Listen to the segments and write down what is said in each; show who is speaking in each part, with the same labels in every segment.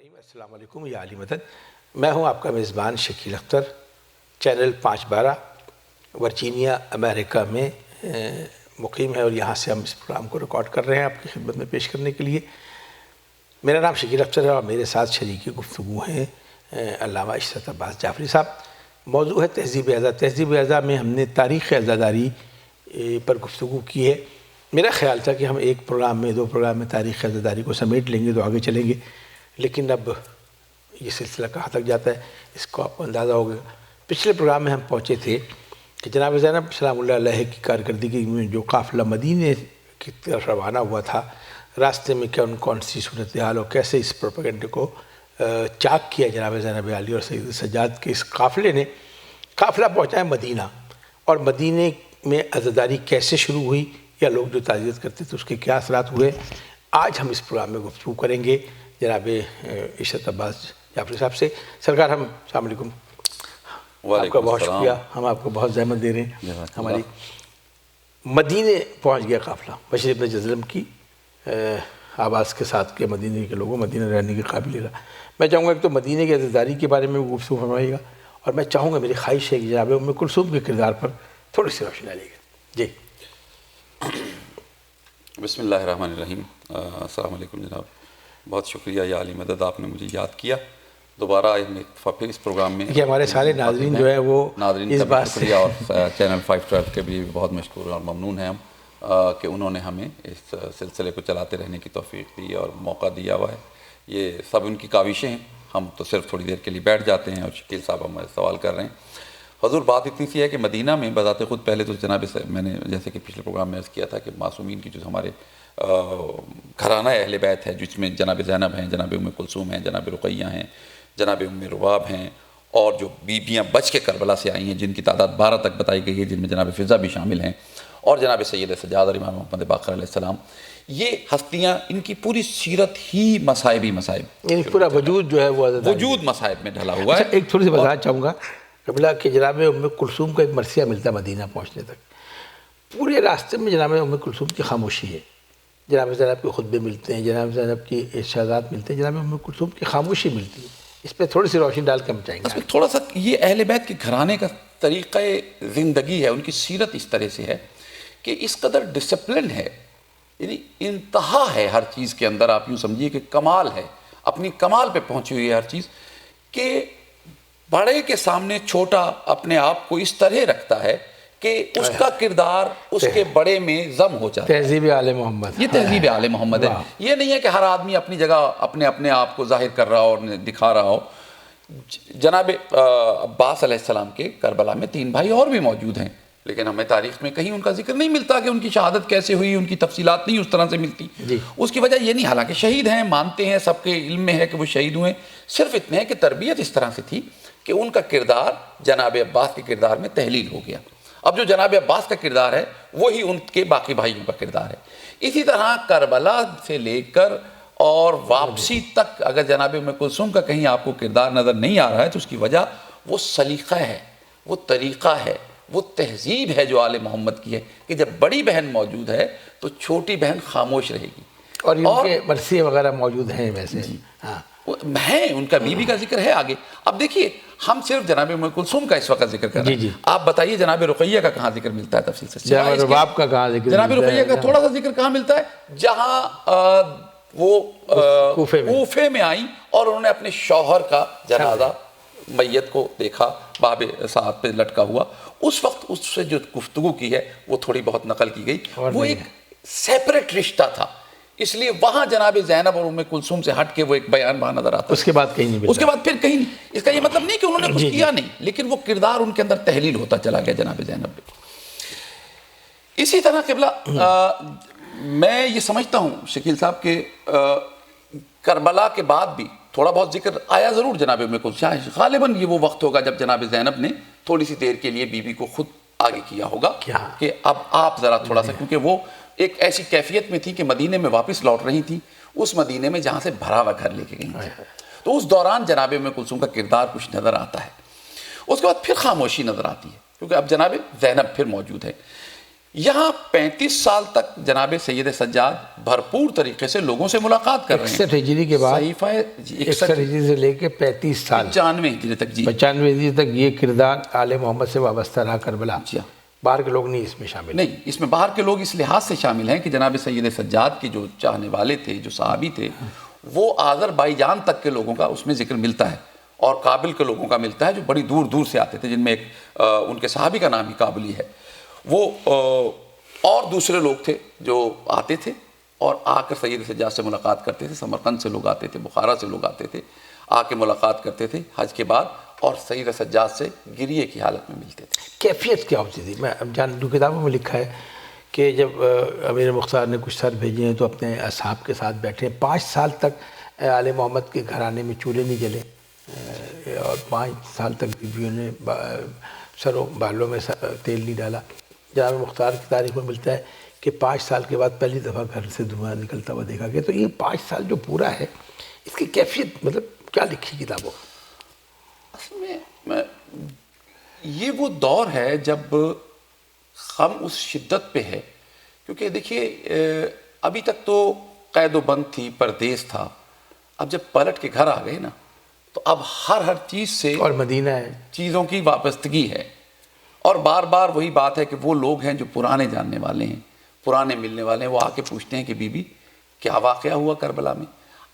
Speaker 1: السلام علیکم یا علی مدد. میں ہوں آپ کا میزبان شکیل اختر. چینل 512 ورجینیا امریکہ میں مقیم ہے اور یہاں سے ہم اس پروگرام کو ریکارڈ کر رہے ہیں آپ کی خدمت میں پیش کرنے کے لیے. میرا نام شکیل اختر ہے اور میرے ساتھ شریک گفتگو ہیں علامہ عشرت عباس جعفری صاحب. موضوع ہے تہذیب اعضا. تہذیب اعضا میں ہم نے تاریخ عزاداری پر گفتگو کی ہے. میرا خیال تھا کہ ہم ایک پروگرام میں 2 پروگرام میں تاریخ عزاداری کو سمیٹ لیں گے تو آگے چلیں گے، لیکن اب یہ سلسلہ کہاں تک جاتا ہے اس کو آپ کو اندازہ ہوگا. پچھلے پروگرام میں ہم پہنچے تھے کہ جناب زینب سلام اللہ علیہ کی کارکردگی میں جو قافلہ مدینے کی طرف روانہ ہوا تھا، راستے میں کون سی صورتحال اور کیسے اس پروپیگنڈے کو چاک کیا جناب زینب عالیہ اور سید سجاد کے اس قافلے نے. قافلہ پہنچا ہے مدینہ، اور مدینے میں عزاداری کیسے شروع ہوئی یا لوگ جو تعزیت کرتے تھے اس کے کیا اثرات ہوئے، آج ہم اس پروگرام میں گفتگو کریں گے جناب عشرت عباس جعفری صاحب سے. سرکار السلام علیکم. آپ کا بہت شکریہ، ہم آپ کو بہت زحمت دے رہے ہیں. ہماری مدینے پہنچ گیا قافلہ بشیر ابن جزلم کی آواز کے ساتھ کہ مدینے کے لوگوں مدینہ رہنے کے قابل رہا. میں چاہوں گا کہ تو مدینے کی عزاداری کے بارے میں گفتگو فرمائیے گا، اور میں چاہوں گا، میری خواہش ہے کہ جناب ام کلثوم کے کردار پر تھوڑی سی روشنی ڈالیے گا. جی
Speaker 2: بسم اللہ الرحمن الرحیم. السلام علیکم جناب. بہت شکریہ یا علی مدد، آپ نے مجھے یاد کیا دوبارہ پھر اس پروگرام میں.
Speaker 1: کہ ہمارے سارے ناظرین جو ہے وہ
Speaker 2: ناظرین کا بھی شکریہ، اور چینل 512 کے بھی بہت مشکور اور ممنون ہیں ہم کہ انہوں نے ہمیں اس سلسلے کو چلاتے رہنے کی توفیق دی اور موقع دیا ہوا ہے. یہ سب ان کی کاوشیں ہیں، ہم تو صرف تھوڑی دیر کے لیے بیٹھ جاتے ہیں اور شکیل صاحب ہمارے سوال کر رہے ہیں. حضور بات اتنی سی ہے کہ مدینہ میں بذات خود پہلے تو جناب میں نے جیسے کہ پچھلے پروگرام میں عرض کیا تھا کہ معصومین کی جو ہمارے گھرانہ اہل بیت ہے، جس میں جناب زینب ہیں، جناب ام کلثوم ہیں، جناب رقیہ ہیں، جناب ام رباب ہیں، اور جو بیبیاں بچ کے کربلا سے آئی ہیں جن کی تعداد 12 تک بتائی گئی ہے، جن میں جناب فضا بھی شامل ہیں، اور جناب سید سجاد اور امام محمد باقر علیہ السلام. یہ ہستیاں، ان کی پوری سیرت ہی مصائب ہی مصائب،
Speaker 1: یعنی پورا وجود جو ہے وہ
Speaker 2: وجود مصائب میں ڈھلا ہوا ہے.
Speaker 1: ایک تھوڑی سی وضاحت چاہوں گا قبلہ کہ جناب ام کلثوم کا ایک مرثیہ ملتا ہے مدینہ پہنچنے تک. پورے راستے میں جناب ام کلثوم کی خاموشی ہے. جناب زینب کے خطبے ملتے ہیں، جناب زینب کی ارشادات ملتے ہیں، جناب ام کلثوم کی خاموشی ملتی ہے. اس پہ تھوڑی سی روشنی ڈال کے ہم چاہیں گے.
Speaker 2: اس میں تھوڑا سا یہ اہل بیت کے گھرانے کا طریقہ زندگی ہے، ان کی سیرت اس طرح سے ہے کہ اس قدر ڈسپلن ہے، یعنی انتہا ہے ہر چیز کے اندر. آپ یوں سمجھیے کہ کمال ہے، اپنی کمال پہ پہنچی ہوئی ہے ہر چیز، کہ بڑے کے سامنے چھوٹا اپنے آپ کو اس طرح رکھتا ہے کہ اس کا کردار اس کے بڑے میں ضم ہو جاتا ہے.
Speaker 1: تہذیب آل محمد،
Speaker 2: یہ تہذیب آل محمد ہے. یہ نہیں ہے کہ ہر آدمی اپنی جگہ اپنے آپ کو ظاہر کر رہا ہو اور دکھا رہا ہو. جناب عباس علیہ السلام کے کربلا میں 3 بھائی اور بھی موجود ہیں، لیکن ہمیں تاریخ میں کہیں ان کا ذکر نہیں ملتا کہ ان کی شہادت کیسے ہوئی، ان کی تفصیلات نہیں اس طرح سے ملتی. اس کی وجہ یہ نہیں، حالانکہ شہید ہیں، مانتے ہیں، سب کے علم میں ہے کہ وہ شہید ہوئے، صرف اتنے ہے کہ تربیت اس طرح سے تھی کہ ان کا کردار جناب عباس کے کردار میں تحلیل ہو گیا. اب جو جناب عباس کا کردار ہے وہی ان کے باقی بھائیوں کا کردار ہے. اسی طرح کربلا سے لے کر اور واپسی تک اگر جناب ام کلثوم کا کہیں آپ کو کردار نظر نہیں آ رہا ہے تو اس کی وجہ وہ سلیقہ ہے، وہ طریقہ ہے، وہ تہذیب ہے جو آل محمد کی ہے کہ جب بڑی بہن موجود ہے تو چھوٹی بہن خاموش رہے گی.
Speaker 1: اور ان کے مرثیے وغیرہ موجود ہیں ویسے
Speaker 2: ہیں، ان کا بیوی کا ذکر ہے آگے. اب دیکھیے ہم صرف جناب ام کلثوم کا اس وقت ذکر کر رہے ہیں. آپ بتائیے جناب رقیہ کا کہاں ذکر ملتا ہے تفصیل سے؟
Speaker 1: جناب رباب کا کہاں ذکر؟
Speaker 2: جناب رقیہ کا تھوڑا سا ذکر کہاں ملتا ہے؟ جہاں وہ کوفے میں آئیں اور انہوں نے اپنے شوہر کا جنازہ میت کو دیکھا باب سعد پہ لٹکا ہوا. اس وقت اس سے جو گفتگو کی ہے وہ تھوڑی بہت نقل کی گئی. وہ ایک سیپریٹ رشتہ تھا، اس لیے وہاں جناب زینب اور ام کلثوم سے ہٹ کے وہ ایک بیان وہاں نظر آتا ہے.
Speaker 1: اس کے بعد کہیں نہیں،
Speaker 2: اس کے بعد پھر کہیں نہیں. اس کا یہ مطلب نہیں کہ انہوں نے کچھ کیا نہیں، لیکن وہ کردار ان کے اندر تحلیل ہوتا چلا گیا جناب زینب پہ. اسی طرح قبلہ میں یہ سمجھتا ہوں شکیل صاحب کہ کربلا کے بعد بھی تھوڑا بہت ذکر آیا ضرور جناب ام کلثوم. غالباً یہ وہ وقت ہوگا جب جناب زینب نے تھوڑی سی دیر کے لیے بیوی کو خود آگے کیا ہوگا کہ اب آپ ذرا تھوڑا سا، کیونکہ وہ ایک ایسی کیفیت میں تھی کہ مدینے میں واپس لوٹ رہی تھی، اس مدینے میں جہاں سے بھرا ہوا گھر لے کے گئی تھی. تو اس دوران جناب ام کلثوم کا کردار کچھ نظر آتا ہے. اس کے بعد پھر خاموشی نظر آتی ہے کیونکہ اب جناب زینب پھر موجود ہے. یہاں 35 سال تک جناب سید سجاد بھرپور طریقے سے لوگوں سے ملاقات کر رہے ہیں.
Speaker 1: 61 ہجری کے بعد
Speaker 2: صحیفہ
Speaker 1: 61 ہجری سے لے کے 35 سال
Speaker 2: 95 ہجری تک. جی
Speaker 1: 95 ہجری تک یہ کردار آل محمد سے وابستہ رہا کربلا.
Speaker 2: جی
Speaker 1: باہر کے لوگ نہیں اس میں شامل.
Speaker 2: نہیں، اس میں باہر کے لوگ اس لحاظ سے شامل ہیں کہ جناب سید سجاد کے جو چاہنے والے تھے، جو صحابی تھے، وہ آذربائیجان تک کے لوگوں کا اس میں ذکر ملتا ہے اور کابل کے لوگوں کا ملتا ہے جو بڑی دور دور سے آتے تھے، جن میں ایک ان کے صحابی کا نام ہی کابلی ہے. وہ اور دوسرے لوگ تھے جو آتے تھے اور آ کر سید سجاد سے ملاقات کرتے تھے. سمرقند سے لوگ آتے تھے، بخارا سے لوگ آتے تھے، آ کے ملاقات کرتے تھے حج کے بعد اور سید سجاد سے گریے کی حالت میں ملتے تھے.
Speaker 1: کیفیت کیا ہوتی تھی؟ میں اب جو کتابوں میں لکھا ہے کہ جب امیر مختار نے کچھ سر بھیجے ہیں تو اپنے اصحاب کے ساتھ بیٹھے. 5 سال تک آل محمد کے گھرانے میں چولہے نہیں جلے اور 5 سال تک بیویوں نے سروں بالوں میں تیل نہیں ڈالا. جناب مختار کی تاریخ میں ملتا ہے کہ 5 سال کے بعد پہلی دفعہ گھر سے دھواں نکلتا ہوا دیکھا گیا. تو یہ 5 سال جو پورا ہے اس کی کیفیت مطلب کیا لکھی کتابوں؟
Speaker 2: اصل میں یہ وہ دور ہے جب غم اس شدت پہ ہے، کیونکہ دیکھیے ابھی تک تو قید و بند تھی، پردیس تھا. اب جب پلٹ کے گھر آ گئے نا تو اب ہر چیز سے
Speaker 1: اور مدینہ ہے،
Speaker 2: چیزوں کی وابستگی ہے. اور بار بار وہی بات ہے کہ وہ لوگ ہیں جو پرانے جاننے والے ہیں، پرانے ملنے والے ہیں، وہ آ کے پوچھتے ہیں کہ بی بی کیا واقعہ ہوا کربلا میں.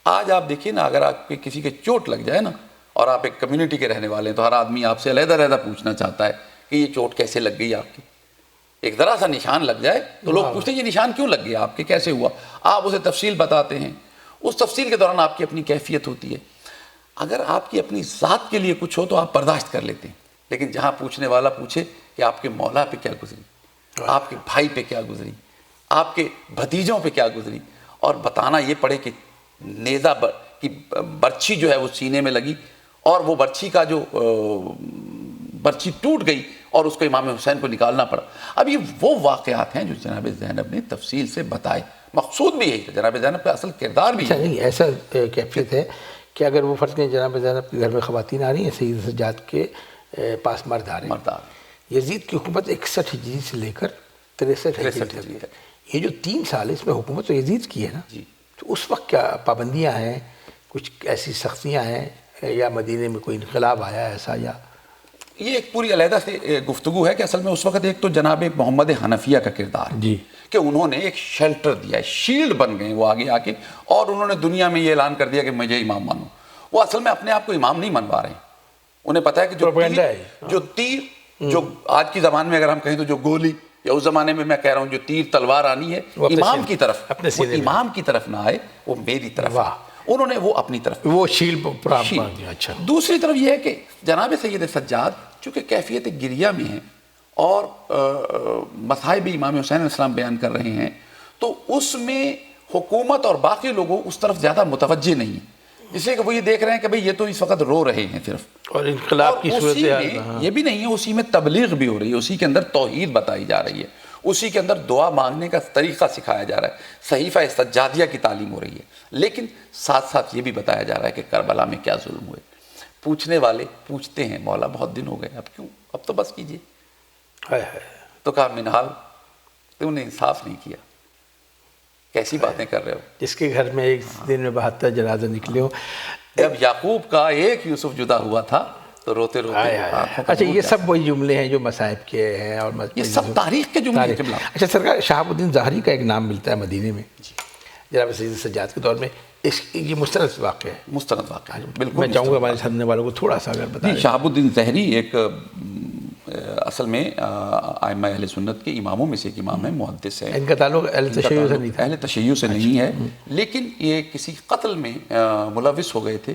Speaker 2: آج آپ دیکھیے نا، اگر آپ کے کسی کے چوٹ لگ جائے نا اور آپ ایک کمیونٹی کے رہنے والے ہیں تو ہر آدمی آپ سے علیحدہ علیحدہ پوچھنا چاہتا ہے کہ یہ چوٹ کیسے لگ گئی آپ کی. ایک ذرا سا نشان لگ جائے تو لوگ پوچھتے ہیں یہ نشان کیوں لگ گیا آپ کے، کیسے ہوا. آپ اسے تفصیل بتاتے ہیں. اس تفصیل کے دوران آپ کی اپنی کیفیت ہوتی ہے. اگر آپ کی اپنی ذات کے لیے کچھ ہو تو آپ برداشت کر لیتے ہیں، لیکن جہاں پوچھنے والا پوچھے کہ آپ کے مولا پہ کیا گزری، آپ کے بھائی پہ کیا گزری، آپ کے بھتیجوں پہ کیا گزری، اور بتانا یہ پڑے کہ نیزہ کی برچھی جو ہے وہ سینے میں لگی اور وہ برچھی کا جو برچھی ٹوٹ گئی اور اس کو امام حسین کو نکالنا پڑا. اب یہ وہ واقعات ہیں جو جناب زینب نے تفصیل سے بتائے. مقصود بھی یہی تھا، جناب زینب کا اصل کردار بھی
Speaker 1: نہیں ایسا کیفیت ہے کہ اگر وہ فرض کریں جناب زینب کے گھر میں خواتین آ رہی ہیں، سید سجاد کے پاس مرد آ رہے ہیں. یزید کی حکومت 61 ہجری سے لے کر 63 ہجری تک، یہ جو 3 سال اس میں حکومت تو یزید کی ہے نا. تو اس وقت کیا پابندیاں ہیں، کچھ ایسی سختیاں ہیں یا مدینے میں کوئی انقلاب آیا ایسا؟ یا
Speaker 2: یہ ایک پوری علیحدہ سے گفتگو ہے کہ اصل میں اس وقت ایک تو جناب محمد حنفیہ کا کردار ہے کہ انہوں نے ایک شیلٹر دیا ہے، شیلڈ بن گئے وہ آگے آ کے، اور انہوں نے دنیا میں یہ اعلان کر دیا کہ مجھے امام مانو. وہ اصل میں اپنے آپ کو امام نہیں منوا رہے ہیں. انہیں پتا ہے کہ جو تیر جو آج کی زبان میں اگر ہم کہیں تو جو گولی، یا اس زمانے میں کہہ رہا ہوں جو تیر تلوار آنی ہے امام کی طرف، وہ امام کی طرف نہ آئے، وہ میری طرف. انہوں نے وہ اپنی طرف
Speaker 1: وہ شیل. اچھا،
Speaker 2: دوسری طرف یہ ہے کہ جناب سید سجاد چونکہ کیفیت گریہ میں ہیں اور مصائب امام حسین علیہ السلام بیان کر رہے ہیں، تو اس میں حکومت اور باقی لوگوں اس طرف زیادہ متوجہ نہیں ہیں، جس سے کہ وہ یہ دیکھ رہے ہیں کہ بھئی یہ تو اس وقت رو رہے ہیں صرف،
Speaker 1: اور انقلاب کی صورت
Speaker 2: یہ بھی نہیں ہے، اسی میں تبلیغ بھی ہو رہی ہے، اسی کے اندر توحید بتائی جا رہی ہے، اسی کے اندر دعا مانگنے کا طریقہ سکھایا جا رہا ہے، صحیفہ سجادیہ کی تعلیم ہو رہی ہے. لیکن ساتھ ساتھ یہ بھی بتایا جا رہا ہے کہ کربلا میں کیا ظلم ہوئے. پوچھنے والے پوچھتے ہیں مولا بہت دن ہو گئے، اب کیوں، اب تو بس کیجئے. تو کہا منحال تم نے انصاف نہیں کیا، کیسی باتیں کر رہے ہو.
Speaker 1: جس کے گھر میں ایک دن میں 72 جنازے نکلے ہو.
Speaker 2: جب یعقوب کا ایک یوسف جدا ہوا تھا تو روتے روتے.
Speaker 1: اچھا، یہ سب وہی جملے ہیں جو مصائب کے ہیں اور
Speaker 2: یہ سب تاریخ کے جملے ہیں.
Speaker 1: اچھا سرکار، شہاب الدین ظاہری کا ایک نام ملتا ہے مدینے میں جناب سید سجاد کے دور میں، یہ مستند واقع ہے.
Speaker 2: مستند واقع ہے، بالکل.
Speaker 1: میں چاہوں گا ہمارے سامنے والوں کو تھوڑا سا اگر بتائیں.
Speaker 2: شہاب الدین ظاہری ایک اصل میں ائمہ اہل سنت کے اماموں میں سے ایک امام ہے، محدث ہے.
Speaker 1: ان کا تعلق اہل تشیع سے نہیں تھا.
Speaker 2: اہل تشیع سے نہیں ہے، لیکن یہ کسی قتل میں ملوث ہو گئے تھے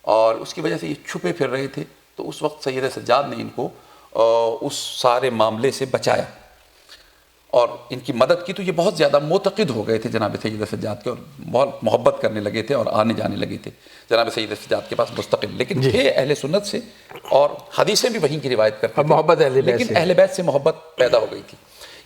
Speaker 2: اور اس کی وجہ سے یہ چھپے پھر رہے تھے. تو اس وقت سید سجاد نے ان کو اس سارے معاملے سے بچایا اور ان کی مدد کی. تو یہ بہت زیادہ معتقد ہو گئے تھے جناب سید سجاد کے اور بہت محبت کرنے لگے تھے اور آنے جانے لگے تھے جناب سید سجاد کے پاس مستقل. لیکن یہ اہل سنت سے اور حدیثیں بھی وہیں کی روایت کرتے تھے،
Speaker 1: محبت
Speaker 2: لیکن اہل بیت سے محبت پیدا ہو گئی تھی.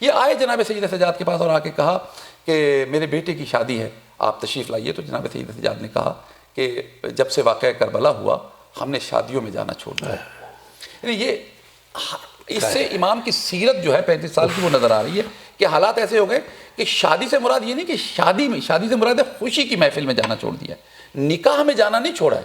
Speaker 2: یہ آئے جناب سید سجاد کے پاس اور آ کے کہا کہ میرے بیٹے کی شادی ہے، آپ تشریف لائیے. تو جناب سید سجاد نے کہا کہ جب سے واقعہ کربلا ہوا ہم نے شادیوں میں جانا چھوڑ دیا. یعنی یہ اس سے امام کی سیرت جو ہے 35 سال کی وہ نظر آ رہی ہے. کہ حالات ایسے ہو گئے کہ شادی سے مراد یہ نہیں کہ شادی سے مراد ہے خوشی کی محفل میں جانا چھوڑ دیا ہے، نکاح میں جانا نہیں چھوڑا ہے،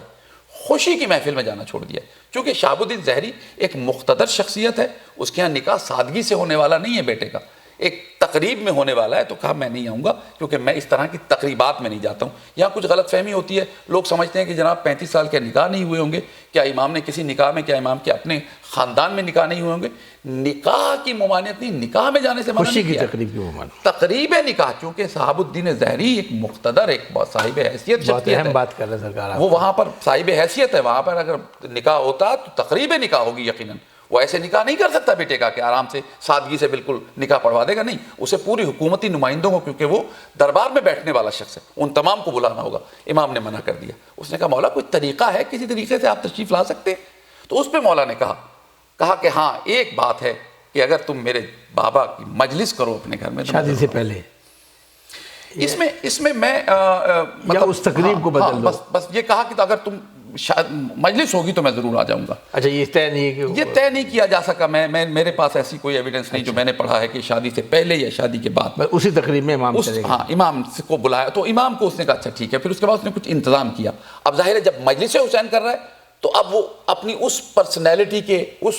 Speaker 2: خوشی کی محفل میں جانا چھوڑ دیا ہے. چونکہ شہاب الدین ظہری ایک مقتدر شخصیت ہے، اس کے ہاں نکاح سادگی سے ہونے والا نہیں ہے بیٹے کا، ایک تقریب میں ہونے والا ہے. تو کہا میں نہیں آؤں گا کیونکہ میں اس طرح کی تقریبات میں نہیں جاتا ہوں. یہاں کچھ غلط فہمی ہوتی ہے، لوگ سمجھتے ہیں کہ جناب 35 سال کے نکاح نہیں ہوئے ہوں گے، کیا امام نے کسی نکاح میں، کیا امام کے اپنے خاندان میں نکاح نہیں ہوئے ہوں گے؟ نکاح کی ممانعت نہیں، نکاح میں جانے سے منع
Speaker 1: خوشی
Speaker 2: نہیں
Speaker 1: کی
Speaker 2: کیا.
Speaker 1: تقریب کی ممانعت،
Speaker 2: تقریب نکاح، چونکہ شہاب الدین ظہری ایک مقتدر، ایک صاحب حیثیت
Speaker 1: بہت
Speaker 2: شخصیت
Speaker 1: اہم
Speaker 2: ہے،
Speaker 1: بات کر رہے ہیں سرکار آپ.
Speaker 2: وہ وہاں پر صاحب حیثیت ہے، وہاں پر اگر نکاح ہوتا تو تقریب نکاح ہوگی یقیناً. وہ ایسے نکاح نہیں کر سکتا بیٹے کا کہ آرام سے سادگی سے بالکل نکاح پڑھوا دے گا، نہیں، اسے پوری حکومتی نمائندوں کو، کیونکہ وہ دربار میں بیٹھنے والا شخص ہے، ان تمام کو بلانا ہوگا. امام نے منع کر دیا. اس نے کہا مولا کوئی طریقہ ہے، کسی طریقے سے آپ تشریف لا سکتے ہیں؟ تو اس پہ مولا نے کہا کہ ہاں ایک بات ہے کہ اگر تم میرے بابا کی مجلس کرو اپنے گھر میں،
Speaker 1: شادی سے پہلے
Speaker 2: اس میں میں
Speaker 1: یا اس تقریب کو بدل دو.
Speaker 2: بس یہ کہا کہ اگر تم مجلس ہوگی تو میں ضرور آ جاؤں گا.
Speaker 1: اچھا یہ طے نہیں ہے کہ
Speaker 2: یہ طے نہیں کیا جا سکا. میرے پاس ایسی کوئی ایویڈنس نہیں جو میں نے پڑھا ہے کہ شادی سے پہلے یا شادی کے بعد.
Speaker 1: اسی تقریب میں امام چلے گا.
Speaker 2: ہاں امام کو بلایا تو امام کو اس نے کہا اچھا ٹھیک ہے. پھر اس کے بعد اس نے کچھ انتظام کیا. اب ظاہر ہے جب مجلس حسین کر رہا ہے تو اب وہ اپنی اس پرسنالٹی کے اس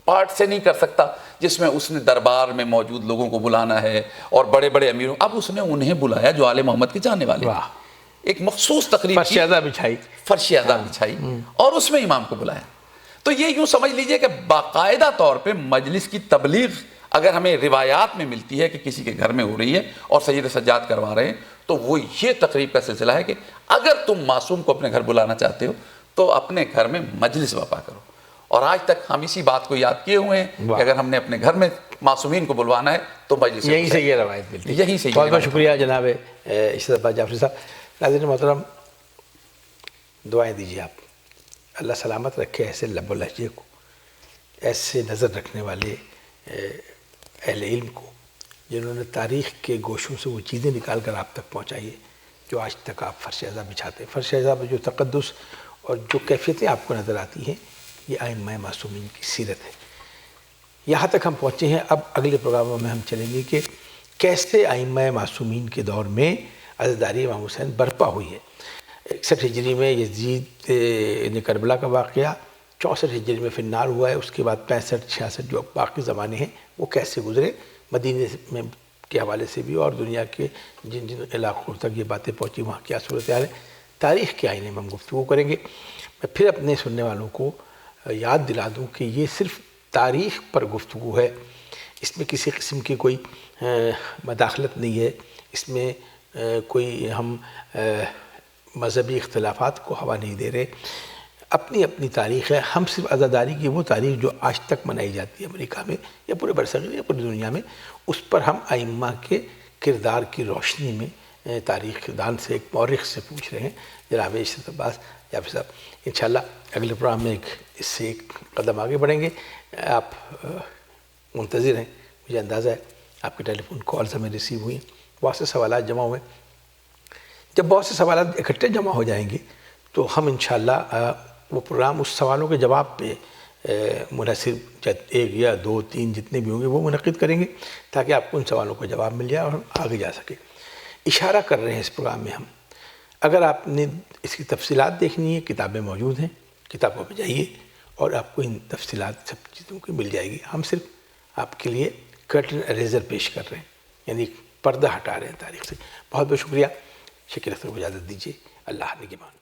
Speaker 2: پارٹ سے نہیں کر سکتا جس میں اس نے دربار میں موجود لوگوں کو بلانا ہے اور بڑے بڑے امیروں. اب اس نے انہیں بلایا جو آل محمد کے چاہنے والے ہیں. ایک مخصوص تقریب کی، فرش اعضا بچھائی اور اس میں امام کو بلایا. تو یہ یوں سمجھ لیجئے کہ باقاعدہ طور پہ مجلس کی تبلیغ اگر ہمیں روایات میں ملتی ہے کہ کسی کے گھر میں ہو رہی ہے اور سید سجاد کروا رہے ہیں تو وہ یہ تقریب کا سلسلہ ہے کہ اگر تم معصوم کو اپنے گھر بلانا چاہتے ہو تو اپنے گھر میں مجلس برپا کرو. اور آج تک ہم اسی بات کو یاد کیے ہوئے ہیں کہ اگر ہم نے اپنے گھر میں معصومین کو بلوانا ہے تو مجلس.
Speaker 1: یہیں سے یہ روایت ملتی ہے.
Speaker 2: یہیں سے.
Speaker 1: بہت بہت شکریہ جناب اشرف عباس جعفری صاحب. ناظرین محترم دعائیں دیجیے آپ، اللہ سلامت رکھے ایسے لب و لہجے کو، ایسے نظر رکھنے والے اہل علم کو جنہوں نے تاریخ کے گوشوں سے وہ چیزیں نکال کر آپ تک پہنچائی ہے جو آج تک آپ فرش اعضا بچھاتے ہیں. فرش اعضا میں جو تقدس اور جو کیفیتیں آپ کو نظر آتی ہیں یہ ائمہ معصومین کی سیرت ہے. یہاں تک ہم پہنچے ہیں. اب اگلے پروگراموں میں ہم چلیں گے کہ کیسے ائمہ معصومین کے دور میں عزاداری امام حسین برپا ہوئی ہے. 61 ہجری میں یزید نے کربلا کا واقعہ، 64 ہجری میں فنار ہوا ہے، اس کے بعد 65 66 جو باقی زمانے ہیں وہ کیسے گزرے مدینے میں کے حوالے سے بھی، اور دنیا کے جن جن علاقوں تک یہ باتیں پہنچی وہاں کیا صورتحال ہے، تاریخ کے آئینے میں ہم گفتگو کریں گے. میں پھر اپنے سننے والوں کو یاد دلا دوں کہ یہ صرف تاریخ پر گفتگو ہے، اس میں کسی قسم کی کوئی مداخلت نہیں ہے، اس میں کوئی ہم مذہبی اختلافات کو ہوا نہیں دے رہے. اپنی اپنی تاریخ ہے. ہم صرف عزاداری کی وہ تاریخ جو آج تک منائی جاتی ہے امریکہ میں یا پورے برصغیر یا پوری دنیا میں، اس پر ہم ائمہ کے کردار کی روشنی میں تاریخ دان سے، ایک مورخ سے پوچھ رہے ہیں جناب اشرف عباس جعفری صاحب. انشاءاللہ اگلے پروگرام میں اس سے ایک قدم آگے بڑھیں گے. آپ منتظر ہیں، مجھے اندازہ ہے آپ کے ٹیلی فون کالز ہمیں ریسیو ہوئی ہیں، بہت سے سوالات جمع ہوئے. جب بہت سے سوالات اکٹھے جمع ہو جائیں گے تو ہم انشاءاللہ وہ پروگرام اس سوالوں کے جواب پہ منحصر 1 یا 2 3 جتنے بھی ہوں گے وہ منعقد کریں گے تاکہ آپ کو ان سوالوں کا جواب مل جائے اور ہم آگے جا سکیں. اشارہ کر رہے ہیں اس پروگرام میں ہم، اگر آپ نے اس کی تفصیلات دیکھنی ہے کتابیں موجود ہیں، کتابوں پہ جائیے اور آپ کو ان تفصیلات سب چیزوں کی مل جائے گی. ہم صرف آپ کے لیے کرٹن اریزر پیش کر رہے ہیں، یعنی پردہ ہٹا رہے ہیں تاریخ سے. بہت بہت شکریہ. شکیل اختر کو اجازت دیجیے. اللہ نگہبان.